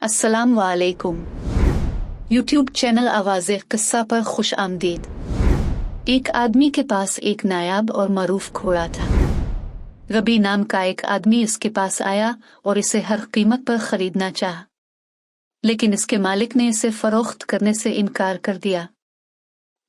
अस्सलाम वालेकुम। YouTube channel आवाज़े क़िस्सा पर खुश आमदीद। एक आदमी के पास एक नायाब और मरूफ घोड़ा था। रबी नाम का एक आदमी इसके पास आया और इसे हर कीमत पर खरीदना चाहा, लेकिन इसके मालिक ने इसे फरोख्त करने से इनकार कर दिया।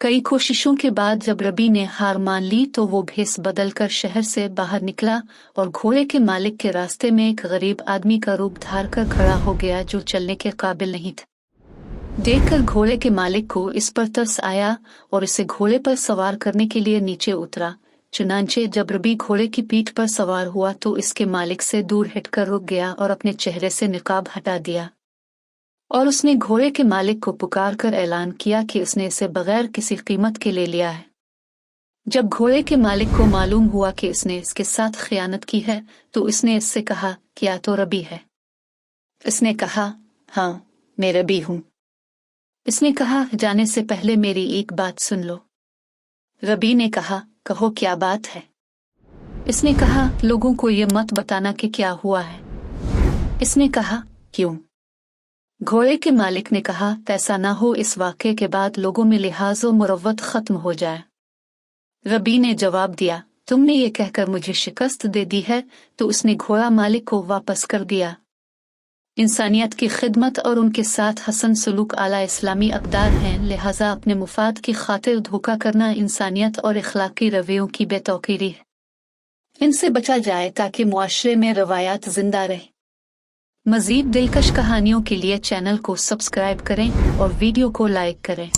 कई कोशिशों के बाद जब रबी ने हार मान ली तो वो भेस बदल कर शहर से बाहर निकला और घोड़े के मालिक के रास्ते में एक गरीब आदमी का रूप धार कर खड़ा हो गया जो चलने के काबिल नहीं था। देखकर घोड़े के मालिक को इस पर तरस आया और इसे घोड़े पर सवार करने के लिए नीचे उतरा। चुनांचे जब रबी घोड़े की पीठ पर सवार हुआ तो इसके मालिक से दूर हटकर रुक गया और अपने चेहरे से निकाब हटा दिया, और उसने घोड़े के मालिक को पुकार कर ऐलान किया कि उसने इसे बगैर किसी कीमत के ले लिया है। जब घोड़े के मालिक को मालूम हुआ कि इसने इसके साथ खयानत की है तो इसने इससे कहा, क्या तो रबी है? इसने कहा, हाँ, मैं रबी हूँ। इसने कहा, जाने से पहले मेरी एक बात सुन लो। रबी ने कहा, कहो, क्या बात है? इसने कहा, लोगों को ये मत बताना कि क्या हुआ है। इसने कहा, क्यों? घोड़े के मालिक ने कहा, ऐसा ना हो इस वाक़े के बाद लोगों में लिहाज और मुरव्वत खत्म हो जाए। रबी ने जवाब दिया, तुमने ये कहकर मुझे शिकस्त दे दी है। तो उसने घोड़ा मालिक को वापस कर दिया। इंसानियत की खिदमत और उनके साथ हसन सलूक आला इस्लामी अक़दार हैं, लिहाजा अपने मुफाद की खातिर धोखा करना इंसानियत और इखलाकी रवैयों की बेतौकीरी है। इनसे बचा जाए ताकि मुआशरे में रवायात जिंदा रहे। मज़ीद दिलकश कहानियों के लिए चैनल को सब्सक्राइब करें और वीडियो को लाइक करें।